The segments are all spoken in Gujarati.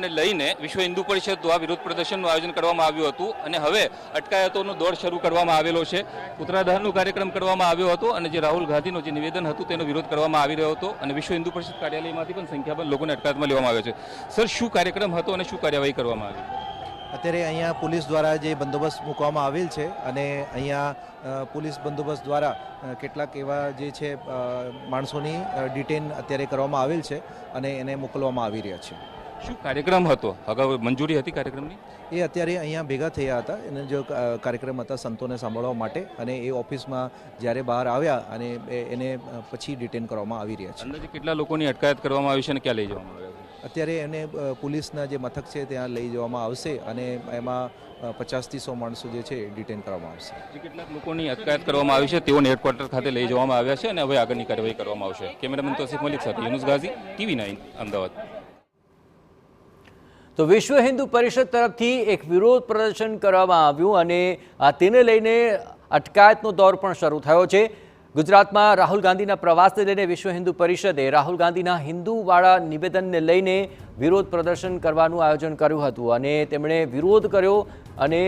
નિવેદનને લઈને વિશ્વ હિન્દુ પરિષદ દ્વારા વિરોધ પ્રદર્શનનું આયોજન કરવામાં આવ્યું હતું અને હવે અટકાયતોનો દોર શરૂ કરવામાં આવેલો છે। પુતળાદહનનો કાર્યક્રમ કરવામાં આવ્યો હતો અને જે રાહુલ ગાંધીનું જે નિવેદન હતું તેનો વિરોધ કરવામાં આવી રહ્યો હતો અને વિશ્વ હિન્દુ પરિષદ કાર્યાલયમાંથી પણ સંખ્યાબંધ લોકોને અટકાયતમાં લેવામાં આવ્યા છે। સર, શું કાર્યક્રમ હતો અને શું કાર્યવાહી કરવામાં આવી? અત્યારે અહીંયા પોલીસ દ્વારા જે બંદોબસ્ત મૂકવામાં આવેલ છે અને અહીંયા પોલીસ બંદોબસ્ત દ્વારા કેટલાક એવા જે છે માણસોની ડિટેન અત્યારે કરવામાં આવેલ છે અને એને મોકલવામાં આવી રહ્યા છે। શું કાર્યક્રમ હતો? અગાઉ મંજૂરી હતી કાર્યક્રમની? એ અત્યારે અહીંયા ભેગા થયા હતા એને જો કાર્યક્રમ હતા સંતોને સાંભળવા માટે અને એ ઓફિસમાં જ્યારે બહાર આવ્યા અને એને પછી ડિટેન કરવામાં આવી રહ્યા છે। અંદાજે કેટલા લોકોની અટકાયત કરવામાં આવી છે અને ક્યાં લઈ જવામાં આવ્યા છે? અત્યારે એને પોલીસના જે મથક છે ત્યાં લઈ જવામાં આવશે અને એમાં 50 થી 100 માણસો જે છે ડિટેન કરવામાં આવશે। જે કેટલાક લોકોની અટકાયત કરવામાં આવી છે તેઓને હેડક્વાર્ટર ખાતે લઈ જવામાં આવ્યા છે અને હવે આગળની કાર્યવાહી કરવામાં આવશે। કેમેરામેન તોસીફ મલિક સાથે યુનુસ ગાઝી, TV9 અમદાવાદ। તો વિશ્વ હિન્દુ પરિષદ તરફથી એક વિરોધ પ્રદર્શન કરવામાં આવ્યું અને તેને લઈને અટકાયતનો દોર પણ શરૂ થયો છે। ગુજરાતમાં રાહુલ ગાંધીના પ્રવાસને લઈને વિશ્વ હિન્દુ પરિષદે રાહુલ ગાંધીના હિન્દુવાળા નિવેદનને લઈને વિરોધ પ્રદર્શન કરવાનું આયોજન કર્યું હતું અને તેમણે વિરોધ કર્યો અને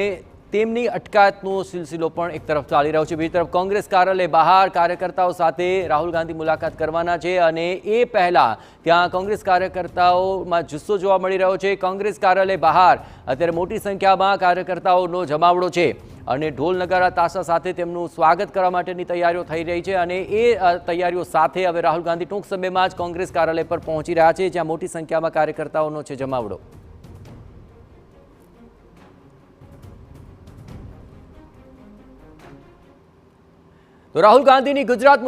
તેમની અટકાયતનો સિલસિલો પણ એક તરફ ચાલી રહ્યો છે। બીજી તરફ કોંગ્રેસ કાર્યાલય બહાર કાર્યકર્તાઓ સાથે રાહુલ ગાંધી મુલાકાત કરવાના છે અને એ પહેલાં ત્યાં કોંગ્રેસ કાર્યકર્તાઓમાં જુસ્સો જોવા મળી રહ્યો છે। કોંગ્રેસ કાર્યાલય બહાર અત્યારે મોટી સંખ્યામાં કાર્યકર્તાઓનો જમાવડો છે અને ઢોલ નગારા તાશા સાથે તેમનું સ્વાગત કરવા માટેની તૈયારીઓ થઈ રહી છે અને એ તૈયારીઓ સાથે હવે રાહુલ ગાંધી ટૂંક સમયમાં જ કોંગ્રેસ કાર્યાલય પર પહોંચી રહ્યા છે જ્યાં મોટી સંખ્યામાં કાર્યકર્તાઓનો છે જમાવડો। તો રાહુલ ગાંધીની ગુજરાત